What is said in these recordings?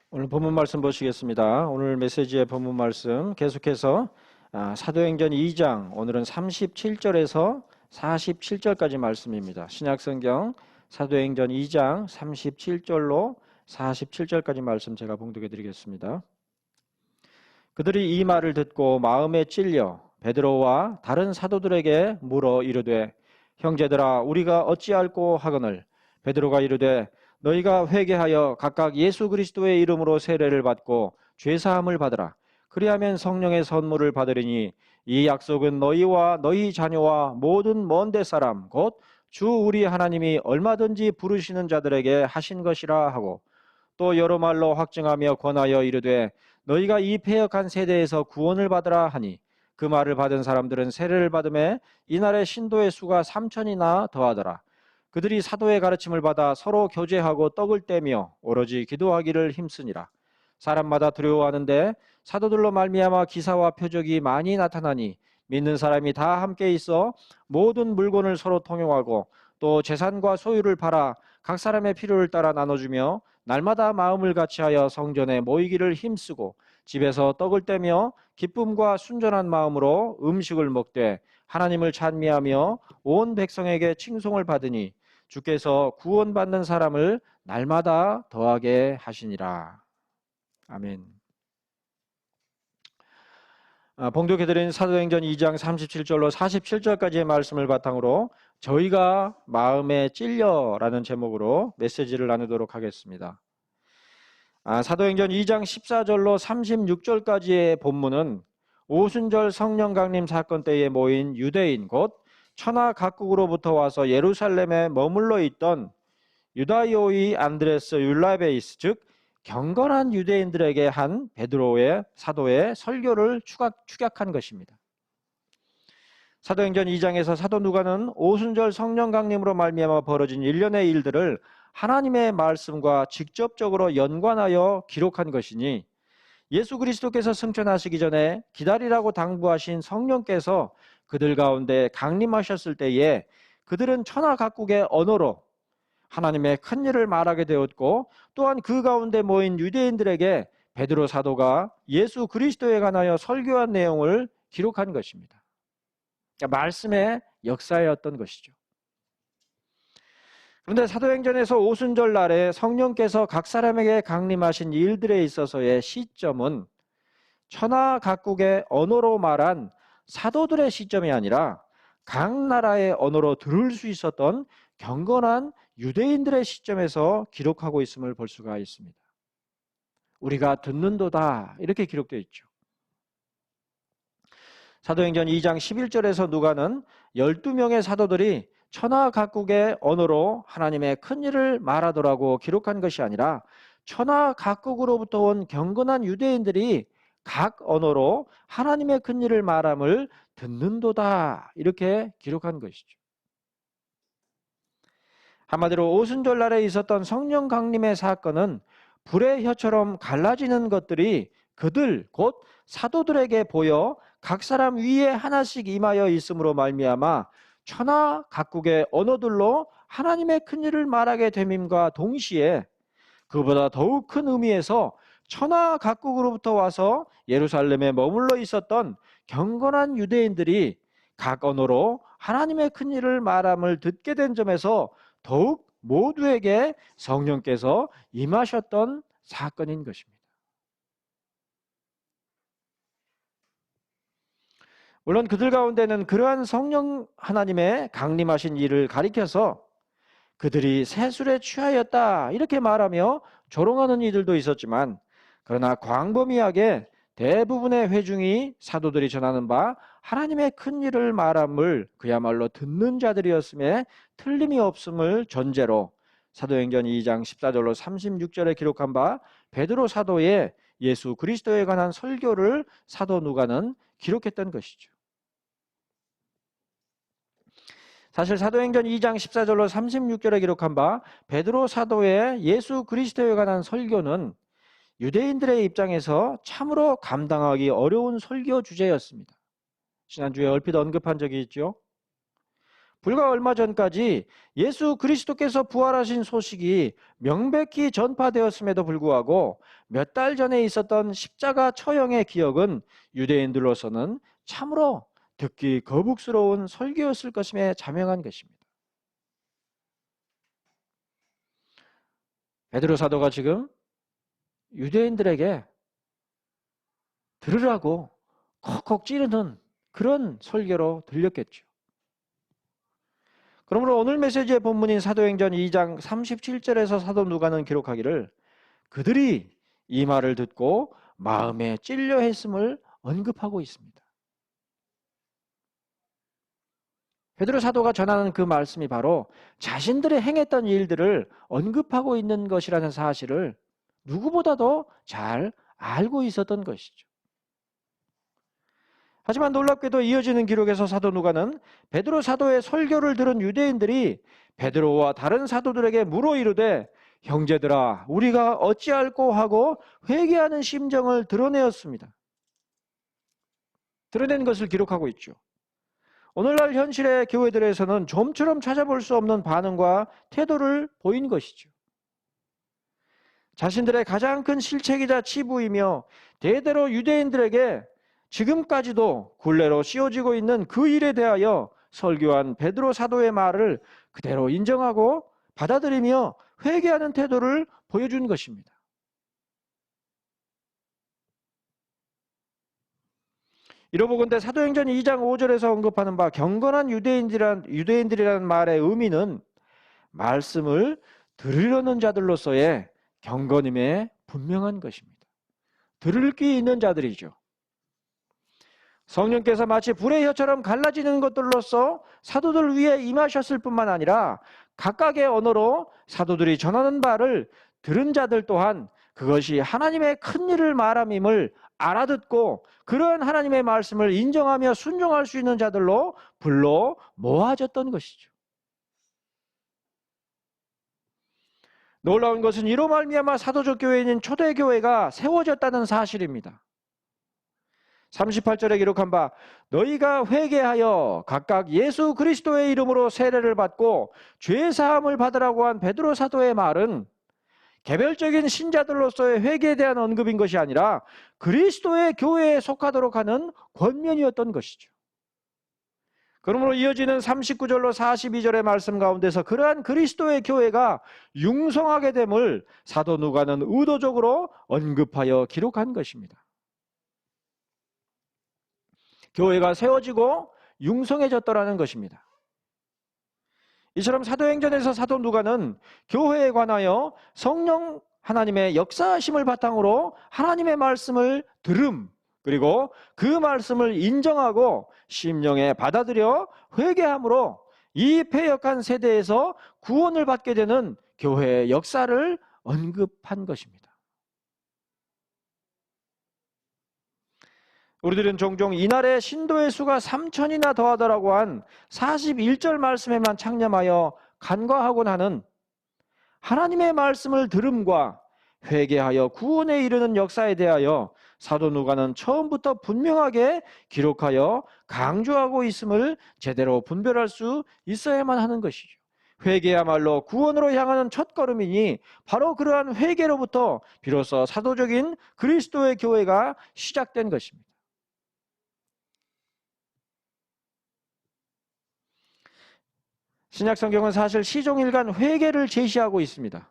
오늘 본문 말씀 보시겠습니다. 오늘 메시지의 본문 말씀 계속해서 사도행전 2장 오늘은 37절에서 47절까지 말씀입니다. 신약성경 사도행전 2장 37절로 47절까지 말씀 제가 봉독해 드리겠습니다. 그들이 이 말을 듣고 마음에 찔려 베드로와 다른 사도들에게 물어 이르되 형제들아 우리가 어찌할꼬 하거늘 베드로가 이르되 너희가 회개하여 각각 예수 그리스도의 이름으로 세례를 받고 죄사함을 받으라. 그리하면 성령의 선물을 받으리니 이 약속은 너희와 너희 자녀와 모든 먼데 사람 곧 주 우리 하나님이 얼마든지 부르시는 자들에게 하신 것이라 하고 또 여러 말로 확증하며 권하여 이르되 너희가 이 패역한 세대에서 구원을 받으라 하니 그 말을 받은 사람들은 세례를 받음에 이날의 신도의 수가 3천이나 더하더라. 그들이 사도의 가르침을 받아 서로 교제하고 떡을 떼며 오로지 기도하기를 힘쓰니라. 사람마다 두려워하는데 사도들로 말미암아 기사와 표적이 많이 나타나니 믿는 사람이 다 함께 있어 모든 물건을 서로 통용하고 또 재산과 소유를 팔아 각 사람의 필요를 따라 나눠주며 날마다 마음을 같이하여 성전에 모이기를 힘쓰고 집에서 떡을 떼며 기쁨과 순전한 마음으로 음식을 먹되 하나님을 찬미하며 온 백성에게 칭송을 받으니 주께서 구원받는 사람을 날마다 더하게 하시니라. 아멘. 봉독해드린 사도행전 2장 37절로 47절까지의 말씀을 바탕으로 저희가 마음에 찔려라는 제목으로 메시지를 나누도록 하겠습니다. 사도행전 2장 14절로 36절까지의 본문은 오순절 성령 강림 사건 때에 모인 유대인 곧 천하 각국으로부터 와서 예루살렘에 머물러 있던 유다요의 안드레스 율라베이스 즉 경건한 유대인들에게 한 베드로의 사도의 설교를 축약한 것입니다. 사도행전 2장에서 사도 누가는 오순절 성령 강림으로 말미암아 벌어진 일련의 일들을 하나님의 말씀과 직접적으로 연관하여 기록한 것이니 예수 그리스도께서 승천하시기 전에 기다리라고 당부하신 성령께서 그들 가운데 강림하셨을 때에 그들은 천하 각국의 언어로 하나님의 큰 일을 말하게 되었고 또한 그 가운데 모인 유대인들에게 베드로 사도가 예수 그리스도에 관하여 설교한 내용을 기록한 것입니다. 그러니까 말씀의 역사였던 것이죠. 그런데 사도행전에서 오순절 날에 성령께서 각 사람에게 강림하신 일들에 있어서의 시점은 천하 각국의 언어로 말한 사도들의 시점이 아니라 각 나라의 언어로 들을 수 있었던 경건한 유대인들의 시점에서 기록하고 있음을 볼 수가 있습니다. 우리가 듣는도다 이렇게 기록되어 있죠. 사도행전 2장 11절에서 누가는 12명의 사도들이 천하 각국의 언어로 하나님의 큰 일을 말하더라고 기록한 것이 아니라 천하 각국으로부터 온 경건한 유대인들이 각 언어로 하나님의 큰 일을 말함을 듣는도다 이렇게 기록한 것이죠. 한마디로 오순절 날에 있었던 성령 강림의 사건은 불의 혀처럼 갈라지는 것들이 그들 곧 사도들에게 보여 각 사람 위에 하나씩 임하여 있음으로 말미암아 천하 각국의 언어들로 하나님의 큰 일을 말하게 됨임과 동시에 그보다 더욱 큰 의미에서 천하 각국으로부터 와서 예루살렘에 머물러 있었던 경건한 유대인들이 각 언어로 하나님의 큰 일을 말함을 듣게 된 점에서 더욱 모두에게 성령께서 임하셨던 사건인 것입니다. 물론 그들 가운데는 그러한 성령 하나님의 강림하신 일을 가리켜서 그들이 세술에 취하였다 이렇게 말하며 조롱하는 이들도 있었지만 그러나 광범위하게 대부분의 회중이 사도들이 전하는 바 하나님의 큰 일을 말함을 그야말로 듣는 자들이었음에 틀림이 없음을 전제로 사도행전 2장 14절로 36절에 기록한 바 베드로 사도의 예수 그리스도에 관한 설교를 사도 누가는 기록했던 것이죠. 사실 사도행전 2장 14절로 36절에 기록한 바 베드로 사도의 예수 그리스도에 관한 설교는 유대인들의 입장에서 참으로 감당하기 어려운 설교 주제였습니다. 지난주에 얼핏 언급한 적이 있죠. 불과 얼마 전까지 예수 그리스도께서 부활하신 소식이 명백히 전파되었음에도 불구하고 몇 달 전에 있었던 십자가 처형의 기억은 유대인들로서는 참으로 듣기 거북스러운 설교였을 것임에 자명한 것입니다. 베드로 사도가 지금 유대인들에게 들으라고 콕콕 찌르는 그런 설교로 들렸겠죠. 그러므로 오늘 메시지의 본문인 사도행전 2장 37절에서 사도 누가는 기록하기를 그들이 이 말을 듣고 마음에 찔려 했음을 언급하고 있습니다. 베드로 사도가 전하는 그 말씀이 바로 자신들이 행했던 일들을 언급하고 있는 것이라는 사실을 누구보다도 잘 알고 있었던 것이죠. 하지만 놀랍게도 이어지는 기록에서 사도 누가는 베드로 사도의 설교를 들은 유대인들이 베드로와 다른 사도들에게 물어 이르되 형제들아 우리가 어찌할꼬 하고 회개하는 심정을 드러내었습니다. 드러낸 것을 기록하고 있죠. 오늘날 현실의 교회들에서는 좀처럼 찾아볼 수 없는 반응과 태도를 보인 것이죠. 자신들의 가장 큰 실책이자 치부이며 대대로 유대인들에게 지금까지도 굴레로 씌워지고 있는 그 일에 대하여 설교한 베드로 사도의 말을 그대로 인정하고 받아들이며 회개하는 태도를 보여준 것입니다. 이러보건대 사도행전 2장 5절에서 언급하는 바 경건한 유대인들이라는 말의 의미는 말씀을 들으려는 자들로서의 경건임에 분명한 것입니다. 들을 귀 있는 자들이죠. 성령께서 마치 불의 혀처럼 갈라지는 것들로서 사도들 위에 임하셨을 뿐만 아니라 각각의 언어로 사도들이 전하는 바를 들은 자들 또한 그것이 하나님의 큰 일을 말함임을 알아듣고 그런 하나님의 말씀을 인정하며 순종할 수 있는 자들로 불러 모아졌던 것이죠. 놀라운 것은 이로 말미암아 사도적 교회인 초대교회가 세워졌다는 사실입니다. 38절에 기록한 바 너희가 회개하여 각각 예수 그리스도의 이름으로 세례를 받고 죄 사함을 받으라고 한 베드로 사도의 말은 개별적인 신자들로서의 회개에 대한 언급인 것이 아니라 그리스도의 교회에 속하도록 하는 권면이었던 것이죠. 그러므로 이어지는 39절로 42절의 말씀 가운데서 그러한 그리스도의 교회가 융성하게 됨을 사도 누가는 의도적으로 언급하여 기록한 것입니다. 교회가 세워지고 융성해졌더라는 것입니다. 이처럼 사도행전에서 사도 누가는 교회에 관하여 성령 하나님의 역사하심을 바탕으로 하나님의 말씀을 들음 그리고 그 말씀을 인정하고 심령에 받아들여 회개함으로 이 패역한 세대에서 구원을 받게 되는 교회의 역사를 언급한 것입니다. 우리들은 종종 이날의 신도의 수가 3,000이나 더하더라고 한 41절 말씀에만 창념하여 간과하곤 하는 하나님의 말씀을 들음과 회개하여 구원에 이르는 역사에 대하여 사도 누가는 처음부터 분명하게 기록하여 강조하고 있음을 제대로 분별할 수 있어야만 하는 것이죠. 회개야말로 구원으로 향하는 첫걸음이니 바로 그러한 회개로부터 비로소 사도적인 그리스도의 교회가 시작된 것입니다. 신약성경은 사실 시종일관 회개를 제시하고 있습니다.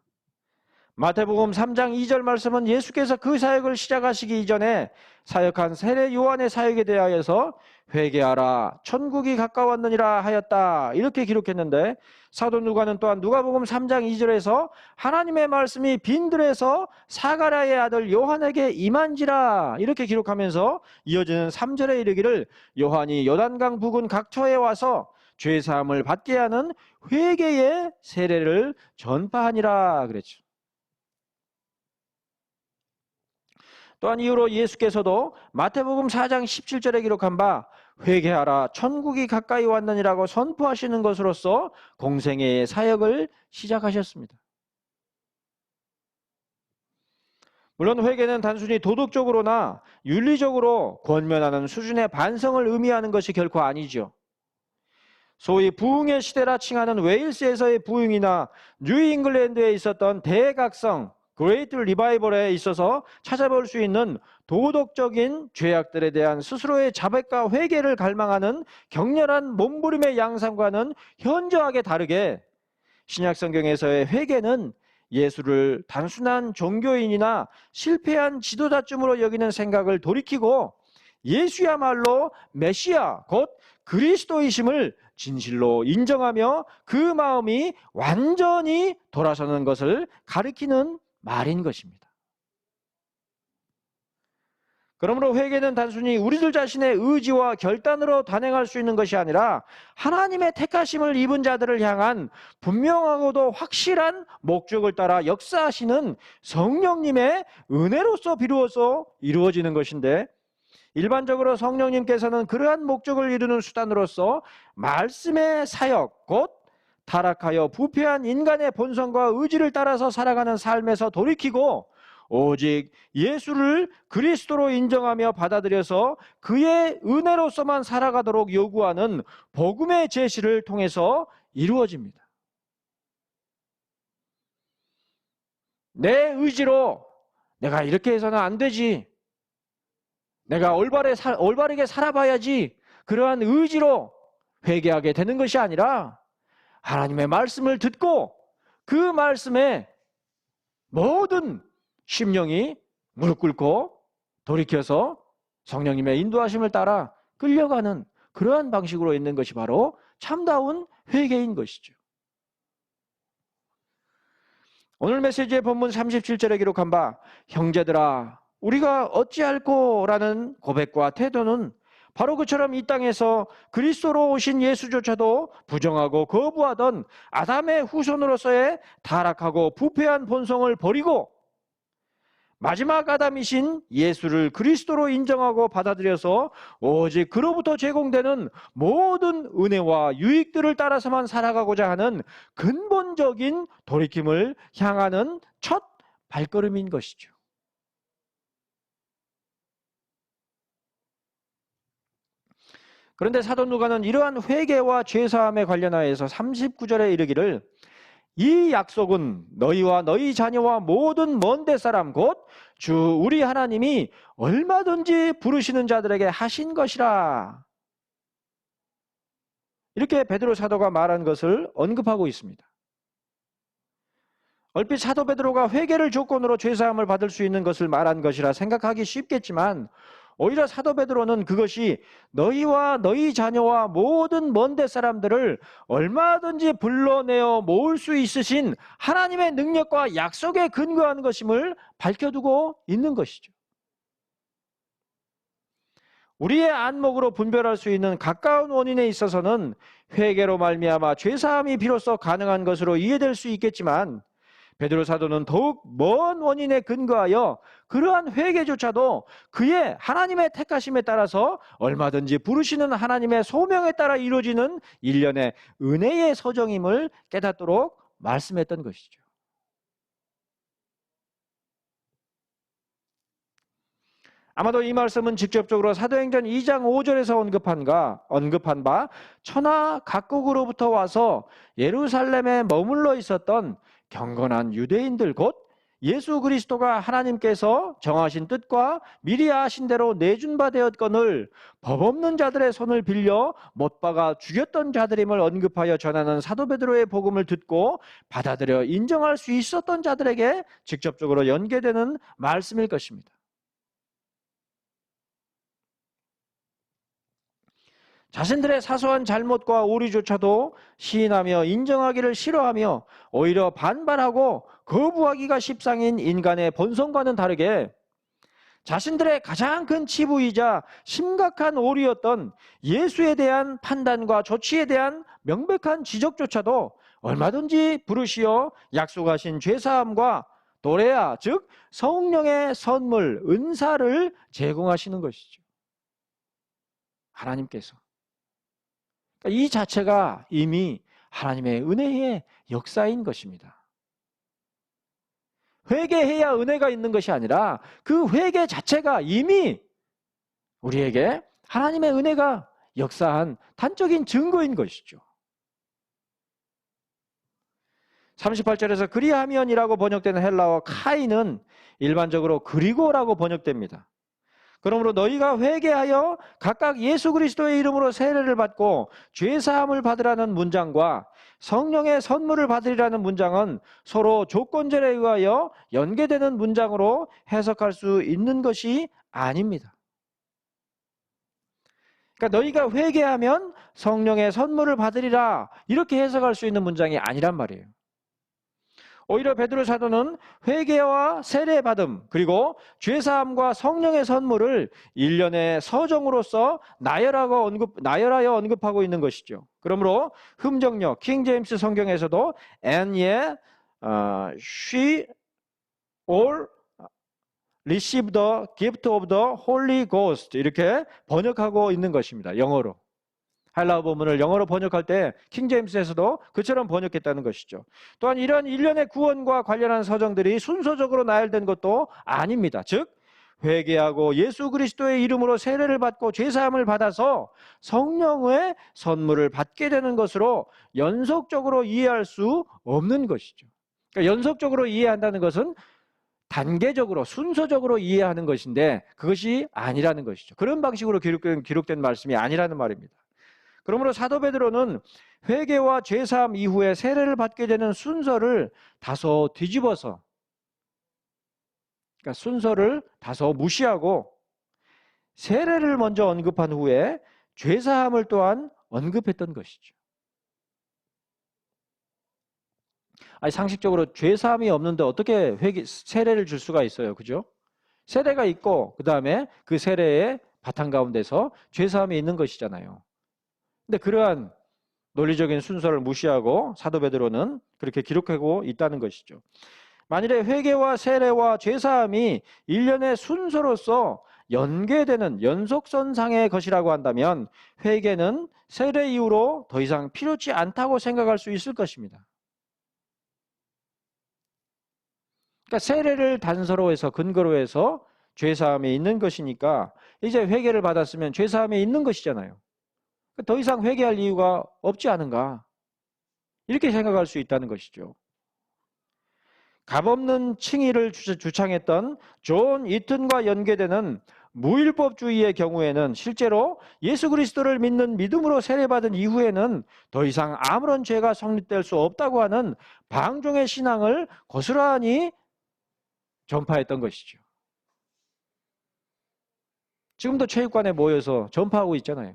마태복음 3장 2절 말씀은 예수께서 그 사역을 시작하시기 이전에 사역한 세례 요한의 사역에 대하여서 회개하라 천국이 가까웠느니라 하였다 이렇게 기록했는데 사도 누가는 또한 누가복음 3장 2절에서 하나님의 말씀이 빈들에서 사가랴의 아들 요한에게 임한지라 이렇게 기록하면서 이어지는 3절에 이르기를 요한이 요단강 부근 각처에 와서 죄사함을 받게 하는 회개의 세례를 전파하니라 그랬죠. 또한 이후로 예수께서도 마태복음 4장 17절에 기록한 바 회개하라 천국이 가까이 왔느니라고 선포하시는 것으로서 공생애의 사역을 시작하셨습니다. 물론 회개는 단순히 도덕적으로나 윤리적으로 권면하는 수준의 반성을 의미하는 것이 결코 아니죠. 소위 부흥의 시대라 칭하는 웨일스에서의 부흥이나 뉴잉글랜드에 있었던 대각성 그레이트 리바이벌에 있어서 찾아볼 수 있는 도덕적인 죄악들에 대한 스스로의 자백과 회개를 갈망하는 격렬한 몸부림의 양상과는 현저하게 다르게 신약 성경에서의 회개는 예수를 단순한 종교인이나 실패한 지도자쯤으로 여기는 생각을 돌이키고 예수야말로 메시아 곧 그리스도이심을 진실로 인정하며 그 마음이 완전히 돌아서는 것을 가리키는 말인 것입니다. 그러므로 회개는 단순히 우리들 자신의 의지와 결단으로 단행할 수 있는 것이 아니라 하나님의 택하심을 입은 자들을 향한 분명하고도 확실한 목적을 따라 역사하시는 성령님의 은혜로서 비로소 이루어지는 것인데, 일반적으로 성령님께서는 그러한 목적을 이루는 수단으로서 말씀의 사역, 곧 타락하여 부패한 인간의 본성과 의지를 따라서 살아가는 삶에서 돌이키고 오직 예수를 그리스도로 인정하며 받아들여서 그의 은혜로서만 살아가도록 요구하는 복음의 제시를 통해서 이루어집니다. 내 의지로 내가 이렇게 해서는 안 되지, 내가 올바르게 살아봐야지, 그러한 의지로 회개하게 되는 것이 아니라 하나님의 말씀을 듣고 그 말씀에 모든 심령이 무릎 꿇고 돌이켜서 성령님의 인도하심을 따라 끌려가는 그러한 방식으로 있는 것이 바로 참다운 회개인 것이죠. 오늘 메시지의 본문 37절에 기록한 바 형제들아 우리가 어찌할꼬 라는 고백과 태도는 바로 그처럼 이 땅에서 그리스도로 오신 예수조차도 부정하고 거부하던 아담의 후손으로서의 타락하고 부패한 본성을 버리고 마지막 아담이신 예수를 그리스도로 인정하고 받아들여서 오직 그로부터 제공되는 모든 은혜와 유익들을 따라서만 살아가고자 하는 근본적인 돌이킴을 향하는 첫 발걸음인 것이죠. 그런데 사도 누가는 이러한 회개와 죄사함에 관련하여서 39절에 이르기를 이 약속은 너희와 너희 자녀와 모든 먼데 사람 곧 주 우리 하나님이 얼마든지 부르시는 자들에게 하신 것이라. 이렇게 베드로 사도가 말한 것을 언급하고 있습니다. 얼핏 사도 베드로가 회개를 조건으로 죄사함을 받을 수 있는 것을 말한 것이라 생각하기 쉽겠지만 오히려 사도 베드로는 그것이 너희와 너희 자녀와 모든 먼데 사람들을 얼마든지 불러내어 모을 수 있으신 하나님의 능력과 약속에 근거한 것임을 밝혀두고 있는 것이죠. 우리의 안목으로 분별할 수 있는 가까운 원인에 있어서는 회개로 말미암아 죄사함이 비로소 가능한 것으로 이해될 수 있겠지만 베드로 사도는 더욱 먼 원인에 근거하여 그러한 회개조차도 그의 하나님의 택하심에 따라서 얼마든지 부르시는 하나님의 소명에 따라 이루어지는 일련의 은혜의 서정임을 깨닫도록 말씀했던 것이죠. 아마도 이 말씀은 직접적으로 사도행전 2장 5절에서 언급한 바 천하 각국으로부터 와서 예루살렘에 머물러 있었던 경건한 유대인들 곧 예수 그리스도가 하나님께서 정하신 뜻과 미리 아신 대로 내준 바 되었거늘 법 없는 자들의 손을 빌려 못 박아 죽였던 자들임을 언급하여 전하는 사도 베드로의 복음을 듣고 받아들여 인정할 수 있었던 자들에게 직접적으로 연계되는 말씀일 것입니다. 자신들의 사소한 잘못과 오류조차도 시인하며 인정하기를 싫어하며 오히려 반발하고 거부하기가 십상인 인간의 본성과는 다르게 자신들의 가장 큰 치부이자 심각한 오류였던 예수에 대한 판단과 조치에 대한 명백한 지적조차도 얼마든지 부르시어 약속하신 죄사함과 도레아 즉 성령의 선물, 은사를 제공하시는 것이죠. 하나님께서. 이 자체가 이미 하나님의 은혜의 역사인 것입니다. 회개해야 은혜가 있는 것이 아니라 그 회개 자체가 이미 우리에게 하나님의 은혜가 역사한 단적인 증거인 것이죠. 38절에서 그리하면이라고 번역되는 헬라어 카이는 일반적으로 그리고라고 번역됩니다. 그러므로 너희가 회개하여 각각 예수 그리스도의 이름으로 세례를 받고 죄사함을 받으라는 문장과 성령의 선물을 받으리라는 문장은 서로 조건절에 의하여 연계되는 문장으로 해석할 수 있는 것이 아닙니다. 그러니까 너희가 회개하면 성령의 선물을 받으리라, 이렇게 해석할 수 있는 문장이 아니란 말이에요. 오히려 베드로 사도는 회개와 세례 받음 그리고 죄사함과 성령의 선물을 일련의 서정으로서 나열하여 언급하고 있는 것이죠. 그러므로 흠정력 킹 제임스 성경에서도 and yet she all receive the gift of the Holy Ghost, 이렇게 번역하고 있는 것입니다. 영어로. 헬라어 본문을 영어로 번역할 때 킹제임스에서도 그처럼 번역했다는 것이죠. 또한 이런 일련의 구원과 관련한 서정들이 순서적으로 나열된 것도 아닙니다. 즉 회개하고 예수 그리스도의 이름으로 세례를 받고 죄사함을 받아서 성령의 선물을 받게 되는 것으로 연속적으로 이해할 수 없는 것이죠. 그러니까 연속적으로 이해한다는 것은 단계적으로 순서적으로 이해하는 것인데 그것이 아니라는 것이죠. 그런 방식으로 기록된 말씀이 아니라는 말입니다. 그러므로 사도 베드로는 회개와 죄사함 이후에 세례를 받게 되는 순서를 다소 뒤집어서, 그러니까 순서를 다소 무시하고 세례를 먼저 언급한 후에 죄사함을 또한 언급했던 것이죠. 아니, 상식적으로 죄사함이 없는데 어떻게 세례를 줄 수가 있어요, 그죠? 세례가 있고 그 다음에 그 세례의 바탕 가운데서 죄사함이 있는 것이잖아요. 근데 그러한 논리적인 순서를 무시하고 사도 베드로는 그렇게 기록하고 있다는 것이죠. 만일에 회개와 세례와 죄사함이 일련의 순서로서 연계되는 연속선상의 것이라고 한다면 회개는 세례 이후로 더 이상 필요치 않다고 생각할 수 있을 것입니다. 그러니까 세례를 단서로 해서 근거로 해서 죄사함이 있는 것이니까 이제 회개를 받았으면 죄사함이 있는 것이잖아요. 더 이상 회개할 이유가 없지 않은가, 이렇게 생각할 수 있다는 것이죠. 값없는 칭의를 주창했던 존 이튼과 연계되는 무율법주의의 경우에는 실제로 예수 그리스도를 믿는 믿음으로 세례받은 이후에는 더 이상 아무런 죄가 성립될 수 없다고 하는 방종의 신앙을 고스란히 전파했던 것이죠. 지금도 체육관에 모여서 전파하고 있잖아요.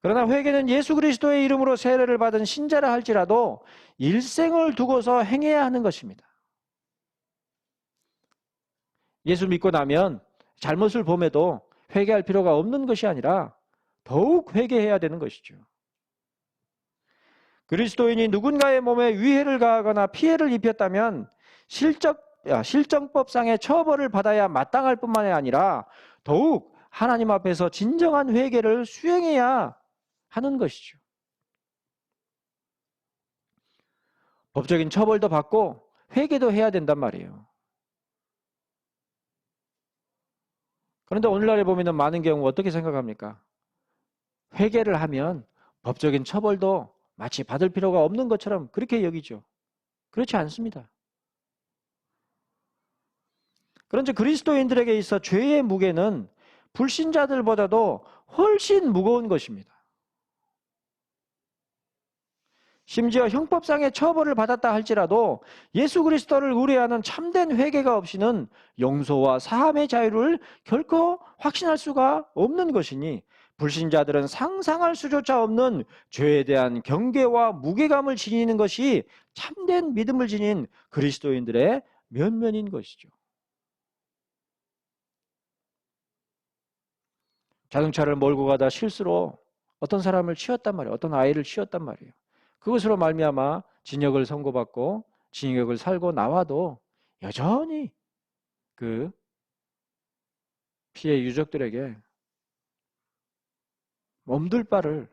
그러나 회개는 예수 그리스도의 이름으로 세례를 받은 신자라 할지라도 일생을 두고서 행해야 하는 것입니다. 예수 믿고 나면 잘못을 범해도 회개할 필요가 없는 것이 아니라 더욱 회개해야 되는 것이죠. 그리스도인이 누군가의 몸에 위해를 가하거나 피해를 입혔다면 실정법상의 처벌을 받아야 마땅할 뿐만이 아니라 더욱 하나님 앞에서 진정한 회개를 수행해야 하는 것이죠. 법적인 처벌도 받고 회개도 해야 된단 말이에요. 그런데 오늘날에 보면 많은 경우 어떻게 생각합니까? 회개를 하면 법적인 처벌도 마치 받을 필요가 없는 것처럼 그렇게 여기죠. 그렇지 않습니다. 그런데 그리스도인들에게 있어 죄의 무게는 불신자들보다도 훨씬 무거운 것입니다. 심지어 형법상의 처벌을 받았다 할지라도 예수 그리스도를 의뢰하는 참된 회개가 없이는 용서와 사함의 자유를 결코 확신할 수가 없는 것이니 불신자들은 상상할 수조차 없는 죄에 대한 경계와 무게감을 지니는 것이 참된 믿음을 지닌 그리스도인들의 면면인 것이죠. 자동차를 몰고 가다 실수로 어떤 사람을 치었단 말이에요. 어떤 아이를 치었단 말이에요. 그것으로 말미암아 징역을 선고받고 징역을 살고 나와도 여전히 그 피해 유족들에게 몸둘 바를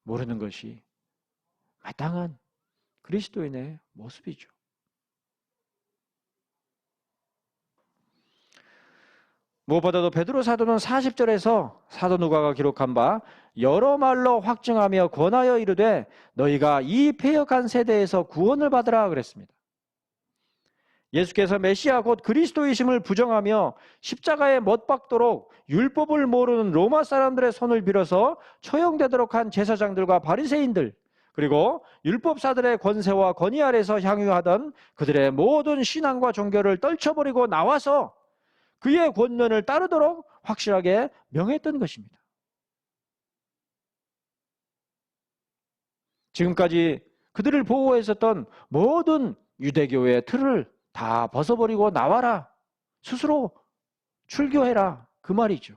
모르는 것이 마땅한 그리스도인의 모습이죠. 무엇보다도 베드로 사도는 40절에서 사도 누가가 기록한 바 여러 말로 확증하며 권하여 이르되 너희가 이 패역한 세대에서 구원을 받으라 그랬습니다. 예수께서 메시아 곧 그리스도이심을 부정하며 십자가에 못 박도록 율법을 모르는 로마 사람들의 손을 빌어서 처형되도록 한 제사장들과 바리새인들, 그리고 율법사들의 권세와 권위 아래서 향유하던 그들의 모든 신앙과 종교를 떨쳐버리고 나와서 그의 권면을 따르도록 확실하게 명했던 것입니다. 지금까지 그들을 보호했었던 모든 유대교의 틀을 다 벗어버리고 나와라. 스스로 출교해라. 그 말이죠.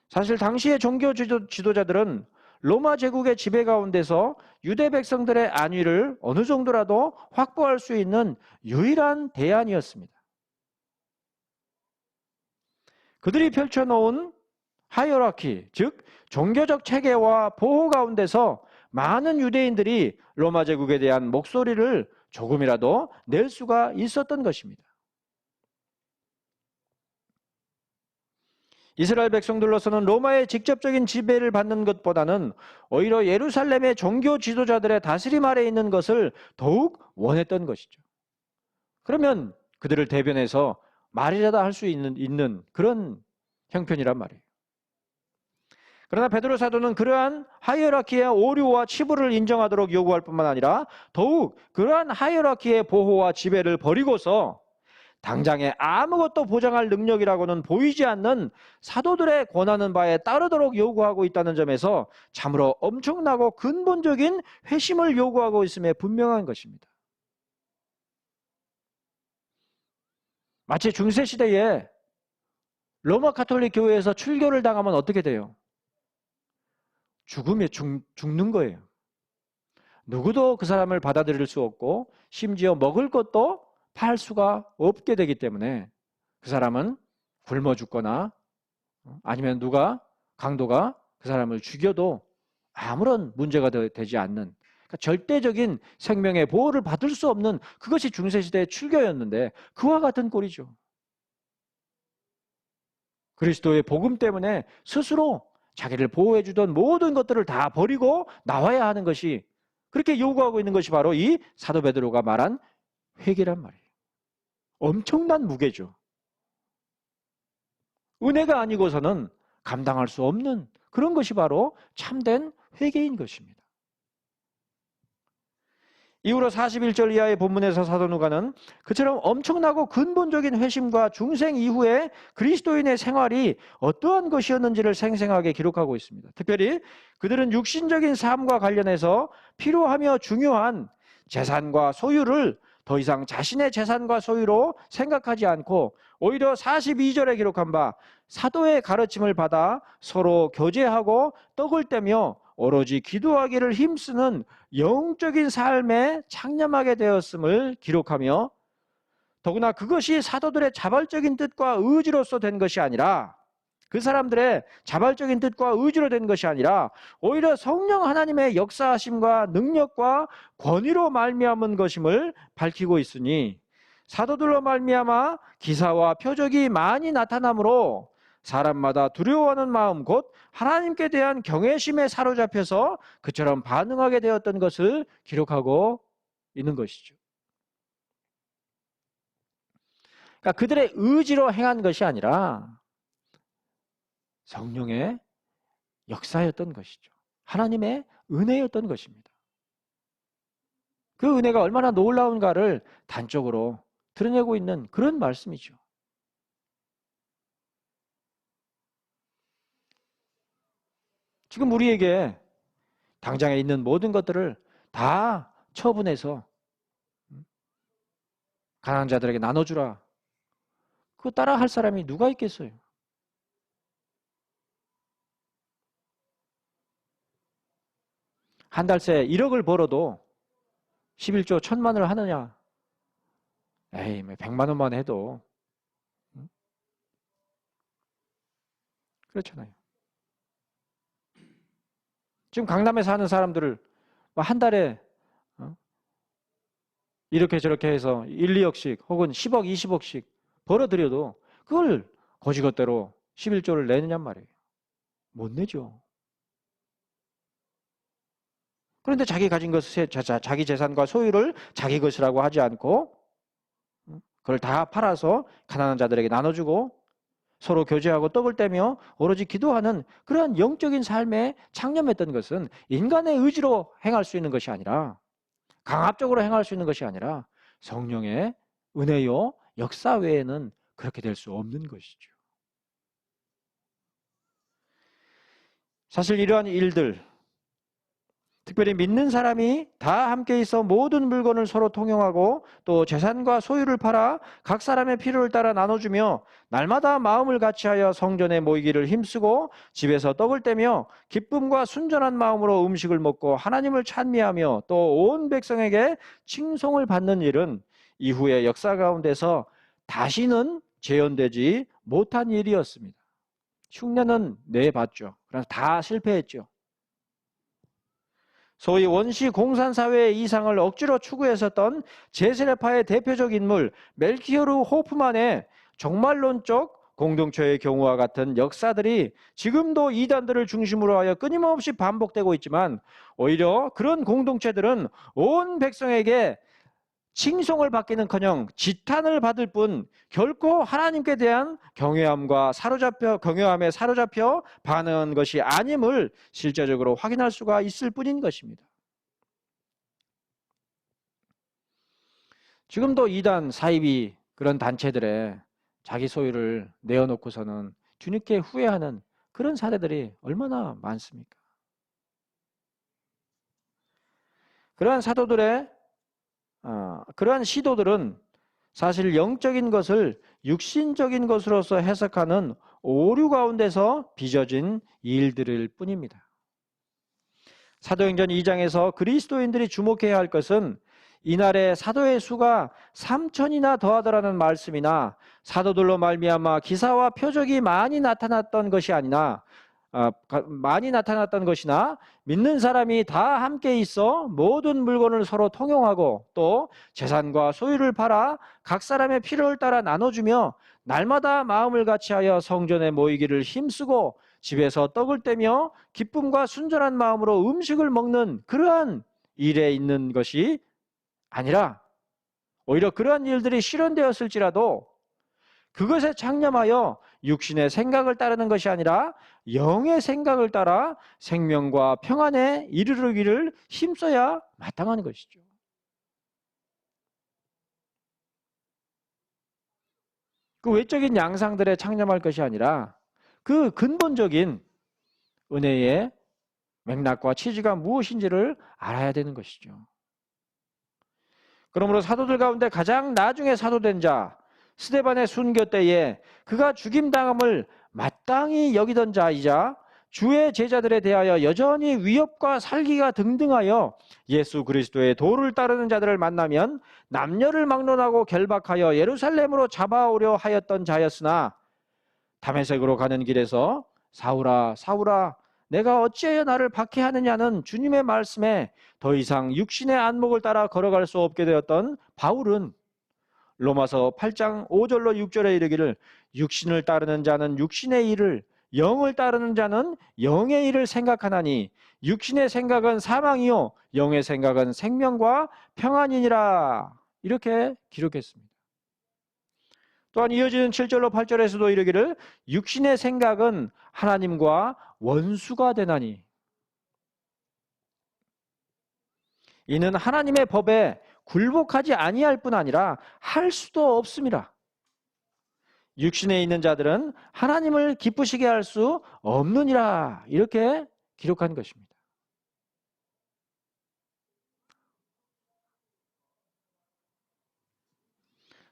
사실 당시의 종교 지도자들은 로마 제국의 지배 가운데서 유대 백성들의 안위를 어느 정도라도 확보할 수 있는 유일한 대안이었습니다. 그들이 펼쳐놓은 하이어라키, 즉 종교적 체계와 보호 가운데서 많은 유대인들이 로마 제국에 대한 목소리를 조금이라도 낼 수가 있었던 것입니다. 이스라엘 백성들로서는 로마의 직접적인 지배를 받는 것보다는 오히려 예루살렘의 종교 지도자들의 다스림 아래 있는 것을 더욱 원했던 것이죠. 그러면 그들을 대변해서 말이라도 할 수 있는 그런 형편이란 말이에요. 그러나 베드로 사도는 그러한 하이어라키의 오류와 치부를 인정하도록 요구할 뿐만 아니라 더욱 그러한 하이어라키의 보호와 지배를 버리고서 당장에 아무것도 보장할 능력이라고는 보이지 않는 사도들의 권하는 바에 따르도록 요구하고 있다는 점에서 참으로 엄청나고 근본적인 회심을 요구하고 있음에 분명한 것입니다. 마치 중세시대에 로마 가톨릭 교회에서 출교를 당하면 어떻게 돼요? 죽음에 죽는 거예요. 누구도 그 사람을 받아들일 수 없고 심지어 먹을 것도 팔 수가 없게 되기 때문에 그 사람은 굶어 죽거나 아니면 강도가 그 사람을 죽여도 아무런 문제가 되지 않는, 그러니까 절대적인 생명의 보호를 받을 수 없는, 그것이 중세시대의 출교였는데 그와 같은 꼴이죠. 그리스도의 복음 때문에 스스로 자기를 보호해주던 모든 것들을 다 버리고 나와야 하는 것이, 그렇게 요구하고 있는 것이 바로 이 사도 베드로가 말한 회개란 말이에요. 엄청난 무게죠. 은혜가 아니고서는 감당할 수 없는 그런 것이 바로 참된 회개인 것입니다. 이후로 41절 이하의 본문에서 사도 누가는 그처럼 엄청나고 근본적인 회심과 중생 이후에 그리스도인의 생활이 어떠한 것이었는지를 생생하게 기록하고 있습니다. 특별히 그들은 육신적인 삶과 관련해서 필요하며 중요한 재산과 소유를 더 이상 자신의 재산과 소유로 생각하지 않고 오히려 42절에 기록한 바 사도의 가르침을 받아 서로 교제하고 떡을 떼며 오로지 기도하기를 힘쓰는 영적인 삶에 창념하게 되었음을 기록하며, 더구나 그것이 사도들의 자발적인 뜻과 의지로서 된 것이 아니라, 그 사람들의 자발적인 뜻과 의지로 된 것이 아니라 오히려 성령 하나님의 역사하심과 능력과 권위로 말미암은 것임을 밝히고 있으니, 사도들로 말미암아 기사와 표적이 많이 나타나므로 사람마다 두려워하는 마음 곧 하나님께 대한 경외심에 사로잡혀서 그처럼 반응하게 되었던 것을 기록하고 있는 것이죠. 그러니까 그들의 의지로 행한 것이 아니라 성령의 역사였던 것이죠. 하나님의 은혜였던 것입니다. 그 은혜가 얼마나 놀라운가를 단적으로 드러내고 있는 그런 말씀이죠. 지금 우리에게 당장에 있는 모든 것들을 다 처분해서 가난한 자들에게 나눠주라. 그거 따라 할 사람이 누가 있겠어요? 한 달 새 1억을 벌어도 11조 1,000만을 하느냐? 에이, 100만 원만 해도. 그렇잖아요. 지금 강남에 사는 사람들을 한 달에 이렇게 저렇게 해서 1, 2억씩 혹은 10억, 20억씩 벌어들여도 그걸 거지것대로 11조를 내느냔 말이에요. 못 내죠. 그런데 자기 가진 것을, 자기 재산과 소유를 자기 것이라고 하지 않고 그걸 다 팔아서 가난한 자들에게 나눠주고 서로 교제하고 떡을 떼며 오로지 기도하는 그러한 영적인 삶에 창념했던 것은 인간의 의지로 행할 수 있는 것이 아니라, 강압적으로 행할 수 있는 것이 아니라 성령의 은혜요 역사 외에는 그렇게 될 수 없는 것이죠. 사실 이러한 일들, 특별히 믿는 사람이 다 함께 있어 모든 물건을 서로 통용하고 또 재산과 소유를 팔아 각 사람의 필요를 따라 나눠주며 날마다 마음을 같이하여 성전에 모이기를 힘쓰고 집에서 떡을 떼며 기쁨과 순전한 마음으로 음식을 먹고 하나님을 찬미하며 또 온 백성에게 칭송을 받는 일은 이후의 역사 가운데서 다시는 재현되지 못한 일이었습니다. 흉내는 내봤죠. 그래서 다 실패했죠. 소위 원시 공산사회의 이상을 억지로 추구했었던 제세례파의 대표적 인물 멜키어르 호프만의 종말론적 공동체의 경우와 같은 역사들이 지금도 이단들을 중심으로 하여 끊임없이 반복되고 있지만, 오히려 그런 공동체들은 온 백성에게 칭송을 받기는커녕 지탄을 받을 뿐 결코 하나님께 대한 경외함에 사로잡혀 반응한 것이 아님을 실제적으로 확인할 수가 있을 뿐인 것입니다. 지금도 이단 사이비 그런 단체들의 자기 소유를 내어놓고서는 주님께 후회하는 그런 사례들이 얼마나 많습니까? 그러한 사도들의 그러한 시도들은 사실 영적인 것을 육신적인 것으로서 해석하는 오류 가운데서 빚어진 일들일 뿐입니다. 사도행전 2장에서 그리스도인들이 주목해야 할 것은 이날에 사도의 수가 3,000이나 더하더라는 말씀이나 사도들로 말미암아 기사와 표적이 많이 나타났던 것이나 믿는 사람이 다 함께 있어 모든 물건을 서로 통용하고 또 재산과 소유를 팔아 각 사람의 필요를 따라 나눠주며 날마다 마음을 같이하여 성전에 모이기를 힘쓰고 집에서 떡을 떼며 기쁨과 순전한 마음으로 음식을 먹는 그러한 일에 있는 것이 아니라, 오히려 그러한 일들이 실현되었을지라도 그것에 창념하여 육신의 생각을 따르는 것이 아니라 영의 생각을 따라 생명과 평안에 이르르기를 힘써야 마땅한 것이죠. 그 외적인 양상들에 창념할 것이 아니라 그 근본적인 은혜의 맥락과 취지가 무엇인지를 알아야 되는 것이죠. 그러므로 사도들 가운데 가장 나중에 사도된 자 스데반의 순교 때에 그가 죽임당함을 마땅히 여기던 자이자 주의 제자들에 대하여 여전히 위협과 살기가 등등하여 예수 그리스도의 도를 따르는 자들을 만나면 남녀를 막론하고 결박하여 예루살렘으로 잡아오려 하였던 자였으나 다메섹으로 가는 길에서 사울아 사울아 내가 어찌하여 나를 박해하느냐는 주님의 말씀에 더 이상 육신의 안목을 따라 걸어갈 수 없게 되었던 바울은 로마서 8장 5절로 6절에 이르기를 육신을 따르는 자는 육신의 일을, 영을 따르는 자는 영의 일을 생각하나니 육신의 생각은 사망이요 영의 생각은 생명과 평안이니라, 이렇게 기록했습니다. 또한 이어지는 7절로 8절에서도 이르기를 육신의 생각은 하나님과 원수가 되나니 이는 하나님의 법에 굴복하지 아니할 뿐 아니라 할 수도 없습니다. 육신에 있는 자들은 하나님을 기쁘시게 할 수 없느니라, 이렇게 기록한 것입니다.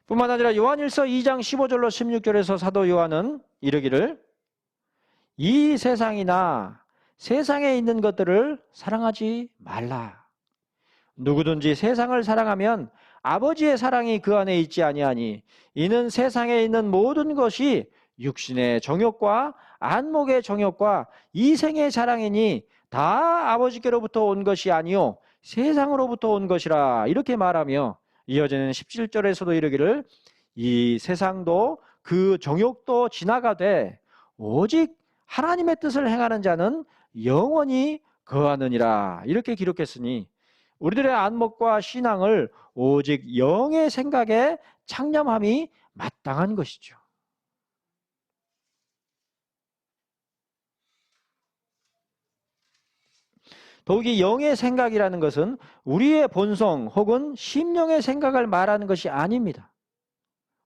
뿐만 아니라 요한일서 2장 15절로 16절에서 사도 요한은 이르기를 이 세상이나 세상에 있는 것들을 사랑하지 말라. 누구든지 세상을 사랑하면 아버지의 사랑이 그 안에 있지 아니하니 이는 세상에 있는 모든 것이 육신의 정욕과 안목의 정욕과 이생의 자랑이니 다 아버지께로부터 온 것이 아니요 세상으로부터 온 것이라, 이렇게 말하며 이어지는 17절에서도 이르기를 이 세상도 그 정욕도 지나가되 오직 하나님의 뜻을 행하는 자는 영원히 거하느니라. 이렇게 기록했으니 우리들의 안목과 신앙을 오직 영의 생각에 창념함이 마땅한 것이죠. 더욱이 영의 생각이라는 것은 우리의 본성 혹은 심령의 생각을 말하는 것이 아닙니다.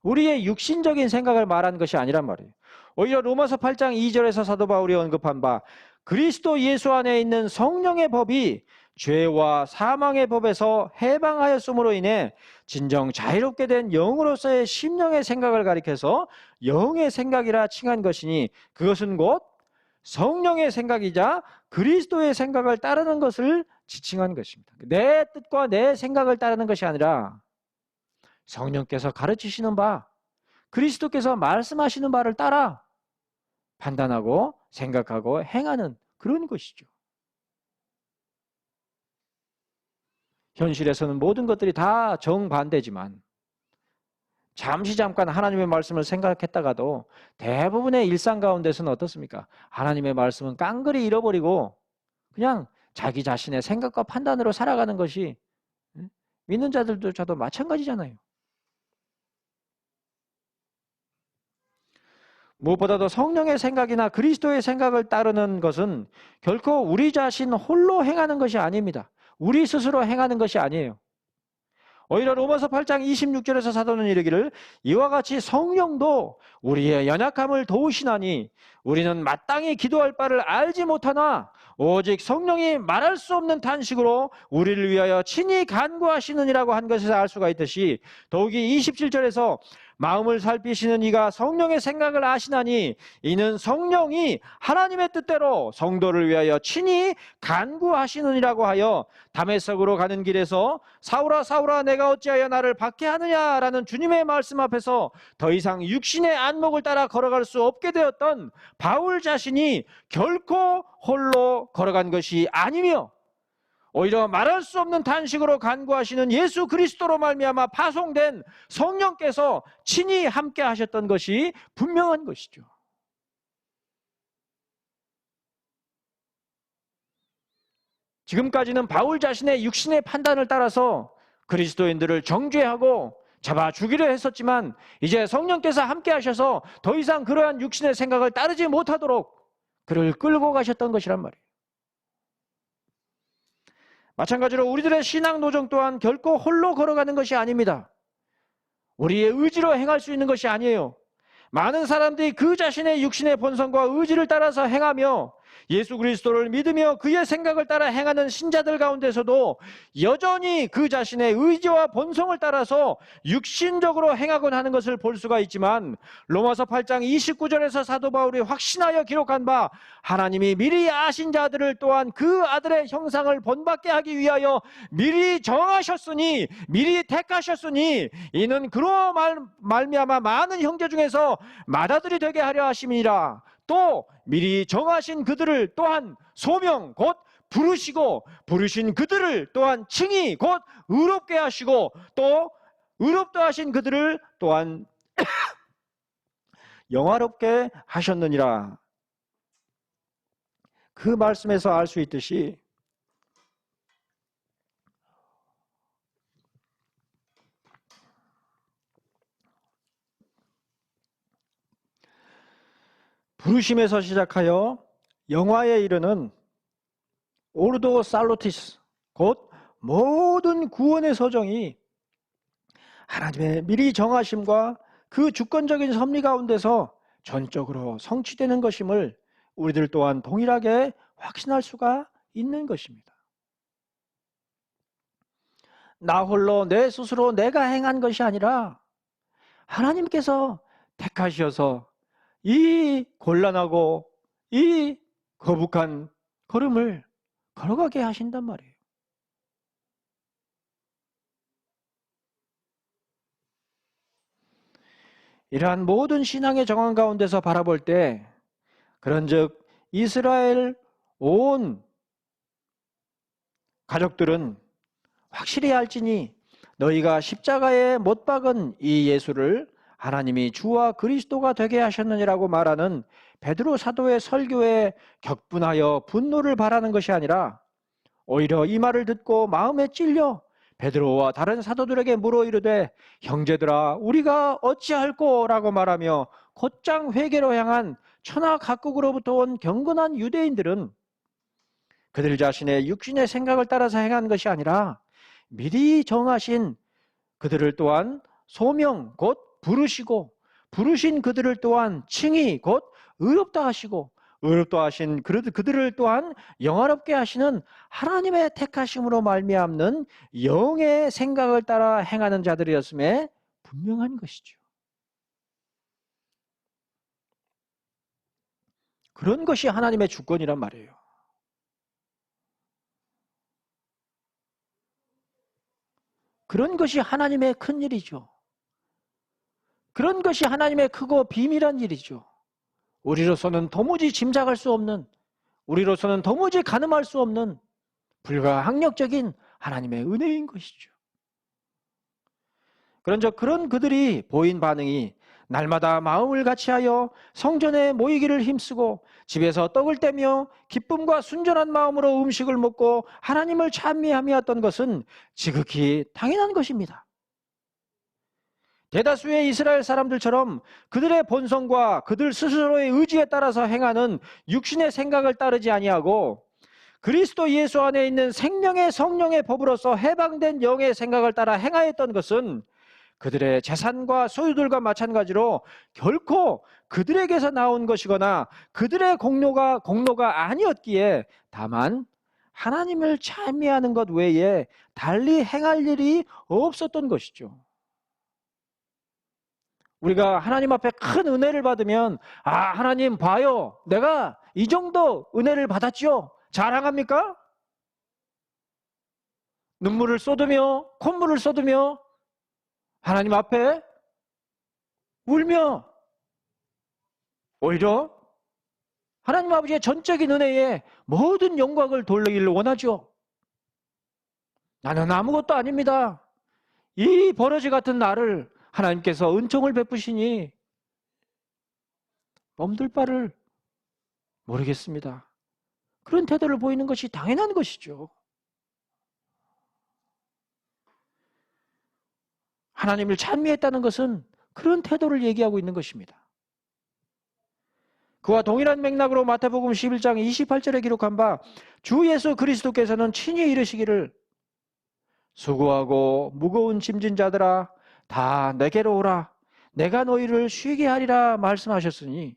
우리의 육신적인 생각을 말하는 것이 아니란 말이에요. 오히려 로마서 8장 2절에서 사도 바울이 언급한 바 그리스도 예수 안에 있는 성령의 법이 죄와 사망의 법에서 해방하였음으로 인해 진정 자유롭게 된 영으로서의 심령의 생각을 가리켜서 영의 생각이라 칭한 것이니 그것은 곧 성령의 생각이자 그리스도의 생각을 따르는 것을 지칭한 것입니다. 내 뜻과 내 생각을 따르는 것이 아니라 성령께서 가르치시는 바, 그리스도께서 말씀하시는 바를 따라 판단하고 생각하고 행하는 그런 것이죠. 현실에서는 모든 것들이 다 정반대지만 잠깐 하나님의 말씀을 생각했다가도 대부분의 일상 가운데서는 어떻습니까? 하나님의 말씀은 깡그리 잃어버리고 그냥 자기 자신의 생각과 판단으로 살아가는 것이 믿는 자들도 저도 마찬가지잖아요. 무엇보다도 성령의 생각이나 그리스도의 생각을 따르는 것은 결코 우리 자신 홀로 행하는 것이 아닙니다. 우리 스스로 행하는 것이 아니에요. 오히려 로마서 8장 26절에서 사도는 이르기를 이와 같이 성령도 우리의 연약함을 도우시나니 우리는 마땅히 기도할 바를 알지 못하나 오직 성령이 말할 수 없는 탄식으로 우리를 위하여 친히 간구하시느니라고 한 것에서 알 수가 있듯이 더욱이 27절에서 마음을 살피시는 이가 성령의 생각을 아시나니 이는 성령이 하나님의 뜻대로 성도를 위하여 친히 간구하시느니라고 하여 다메섹으로 가는 길에서 사울아 사울아 내가 어찌하여 나를 박해하느냐라는 주님의 말씀 앞에서 더 이상 육신의 안목을 따라 걸어갈 수 없게 되었던 바울 자신이 결코 홀로 걸어간 것이 아니며 오히려 말할 수 없는 탄식으로 간구하시는 예수 그리스도로 말미암아 파송된 성령께서 친히 함께 하셨던 것이 분명한 것이죠. 지금까지는 바울 자신의 육신의 판단을 따라서 그리스도인들을 정죄하고 잡아 죽이려 했었지만 이제 성령께서 함께 하셔서 더 이상 그러한 육신의 생각을 따르지 못하도록 그를 끌고 가셨던 것이란 말이에요. 마찬가지로 우리들의 신앙 노정 또한 결코 홀로 걸어가는 것이 아닙니다. 우리의 의지로 행할 수 있는 것이 아니에요. 많은 사람들이 그 자신의 육신의 본성과 의지를 따라서 행하며 예수 그리스도를 믿으며 그의 생각을 따라 행하는 신자들 가운데서도 여전히 그 자신의 의지와 본성을 따라서 육신적으로 행하곤 하는 것을 볼 수가 있지만 로마서 8장 29절에서 사도 바울이 확신하여 기록한 바 하나님이 미리 아신 자들을 또한 그 아들의 형상을 본받게 하기 위하여 미리 정하셨으니 미리 택하셨으니 이는 그로 말미암아 많은 형제 중에서 맏아들이 되게 하려 하심이니라. 또 미리 정하신 그들을 또한 소명 곧 부르시고 부르신 그들을 또한 칭히 곧 의롭게 하시고 또 의롭다 하신 그들을 또한 영화롭게 하셨느니라. 그 말씀에서 알 수 있듯이 부르심에서 시작하여 영화에 이르는 오르도 살로티스 곧 모든 구원의 서정이 하나님의 미리 정하심과 그 주권적인 섭리 가운데서 전적으로 성취되는 것임을 우리들 또한 동일하게 확신할 수가 있는 것입니다. 나 홀로 내 스스로 내가 행한 것이 아니라 하나님께서 택하셔서 이 곤란하고 이 거북한 걸음을 걸어가게 하신단 말이에요. 이러한 모든 신앙의 정황 가운데서 바라볼 때 그런즉 이스라엘 온 가족들은 확실히 알지니 너희가 십자가에 못 박은 이 예수를 하나님이 주와 그리스도가 되게 하셨느니라고 말하는 베드로 사도의 설교에 격분하여 분노를 발하는 것이 아니라 오히려 이 말을 듣고 마음에 찔려 베드로와 다른 사도들에게 물어 이르되 형제들아 우리가 어찌할꼬 라고 말하며 곧장 회개로 향한 천하 각국으로부터 온 경건한 유대인들은 그들 자신의 육신의 생각을 따라서 행한 것이 아니라 미리 정하신 그들을 또한 소명 곧 부르시고 부르신 그들을 또한 칭의 곧 의롭다 하시고 의롭다 하신 그들을 또한 영화롭게 하시는 하나님의 택하심으로 말미암는 영의 생각을 따라 행하는 자들이었음에 분명한 것이죠. 그런 것이 하나님의 주권이란 말이에요. 그런 것이 하나님의 큰 일이죠. 그런 것이 하나님의 크고 비밀한 일이죠. 우리로서는 도무지 짐작할 수 없는, 우리로서는 도무지 가늠할 수 없는 불가항력적인 하나님의 은혜인 것이죠. 그런즉 그런 그들이 보인 반응이 날마다 마음을 같이하여 성전에 모이기를 힘쓰고 집에서 떡을 떼며 기쁨과 순전한 마음으로 음식을 먹고 하나님을 찬미하였던 것은 지극히 당연한 것입니다. 대다수의 이스라엘 사람들처럼 그들의 본성과 그들 스스로의 의지에 따라서 행하는 육신의 생각을 따르지 아니하고 그리스도 예수 안에 있는 생명의 성령의 법으로서 해방된 영의 생각을 따라 행하였던 것은 그들의 재산과 소유들과 마찬가지로 결코 그들에게서 나온 것이거나 그들의 공로가 아니었기에 다만 하나님을 찬미하는 것 외에 달리 행할 일이 없었던 것이죠. 우리가 하나님 앞에 큰 은혜를 받으면 하나님 봐요. 내가 이 정도 은혜를 받았죠. 자랑합니까? 눈물을 쏟으며 콧물을 쏟으며 하나님 앞에 울며 오히려 하나님 아버지의 전적인 은혜에 모든 영광을 돌리기를 원하죠. 나는 아무것도 아닙니다. 이 버러지 같은 나를 하나님께서 은총을 베푸시니 몸둘 바를 모르겠습니다. 그런 태도를 보이는 것이 당연한 것이죠. 하나님을 찬미했다는 것은 그런 태도를 얘기하고 있는 것입니다. 그와 동일한 맥락으로 마태복음 11장 28절에 기록한 바 주 예수 그리스도께서는 친히 이르시기를 수고하고 무거운 짐진 자들아 다 내게로 오라 내가 너희를 쉬게 하리라 말씀하셨으니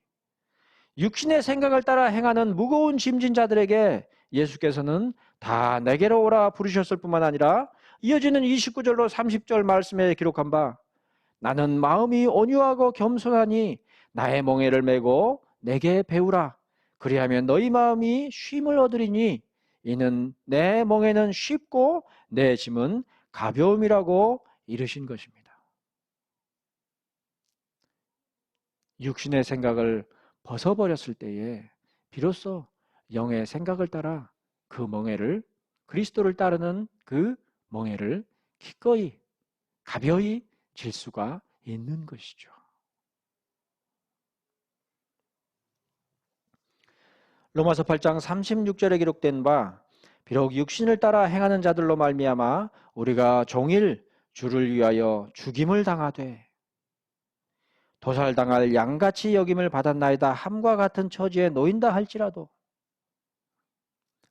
육신의 생각을 따라 행하는 무거운 짐진 자들에게 예수께서는 다 내게로 오라 부르셨을 뿐만 아니라 이어지는 29절로 30절 말씀에 기록한 바 나는 마음이 온유하고 겸손하니 나의 멍에를 메고 내게 배우라 그리하면 너희 마음이 쉼을 얻으리니 이는 내 멍에는 쉽고 내 짐은 가벼움이라고 이르신 것입니다. 육신의 생각을 벗어버렸을 때에 비로소 영의 생각을 따라 그 멍에를 그리스도를 따르는 그 멍에를 기꺼이 가벼이 질 수가 있는 것이죠. 로마서 8장 36절에 기록된 바 비록 육신을 따라 행하는 자들로 말미암아 우리가 종일 주를 위하여 죽임을 당하되 도살당할 양같이 여김을 받았나이다 함과 같은 처지에 놓인다 할지라도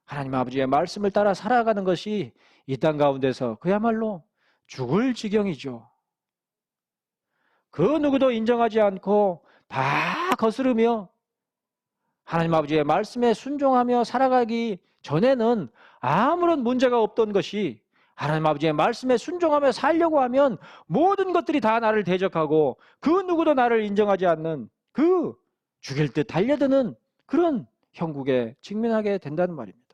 하나님 아버지의 말씀을 따라 살아가는 것이 이 땅 가운데서 그야말로 죽을 지경이죠. 그 누구도 인정하지 않고 다 거스르며 하나님 아버지의 말씀에 순종하며 살아가기 전에는 아무런 문제가 없던 것이 하나님 아버지의 말씀에 순종하며 살려고 하면 모든 것들이 다 나를 대적하고 그 누구도 나를 인정하지 않는 그 죽일 듯 달려드는 그런 형국에 직면하게 된다는 말입니다.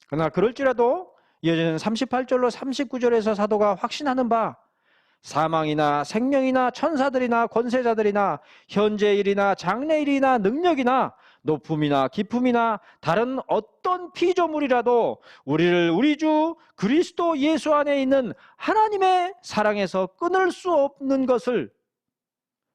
그러나 그럴지라도 이어지는 38절로 39절에서 사도가 확신하는 바 사망이나 생명이나 천사들이나 권세자들이나 현재일이나 장래일이나 능력이나 높음이나 깊음이나 다른 어떤 피조물이라도 우리를 우리 주 그리스도 예수 안에 있는 하나님의 사랑에서 끊을 수 없는 것을,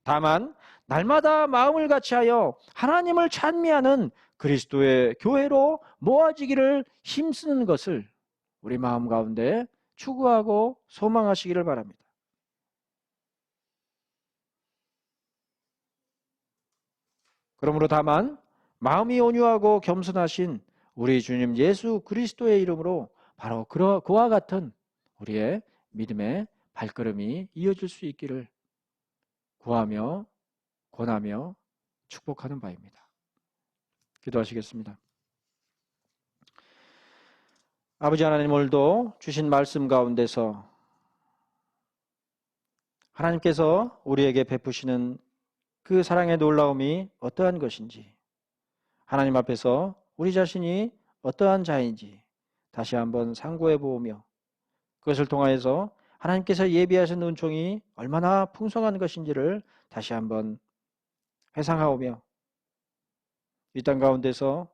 다만 날마다 마음을 같이하여 하나님을 찬미하는 그리스도의 교회로 모아지기를 힘쓰는 것을 우리 마음 가운데 추구하고 소망하시기를 바랍니다. 그러므로 다만 마음이 온유하고 겸손하신 우리 주님 예수 그리스도의 이름으로 바로 그와 같은 우리의 믿음의 발걸음이 이어질 수 있기를 구하며 권하며 축복하는 바입니다. 기도하시겠습니다. 아버지 하나님, 오늘도 주신 말씀 가운데서 하나님께서 우리에게 베푸시는 그 사랑의 놀라움이 어떠한 것인지, 하나님 앞에서 우리 자신이 어떠한 자인지 다시 한번 상고해 보며 그것을 통하여서 하나님께서 예비하신 은총이 얼마나 풍성한 것인지를 다시 한번 회상하오며, 이 땅 가운데서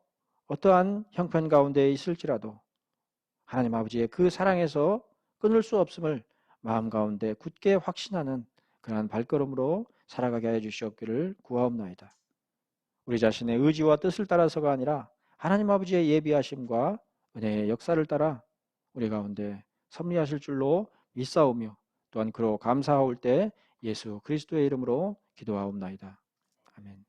어떠한 형편 가운데 있을지라도 하나님 아버지의 그 사랑에서 끊을 수 없음을 마음 가운데 굳게 확신하는 그러한 발걸음으로 살아가게 하여 주시옵기를 구하옵나이다. 우리 자신의 의지와 뜻을 따라서가 아니라 하나님 아버지의 예비하심과 은혜의 역사를 따라 우리 가운데 섭리하실 줄로 믿사오며, 또한 그로 감사하올 때 예수 그리스도의 이름으로 기도하옵나이다. 아멘.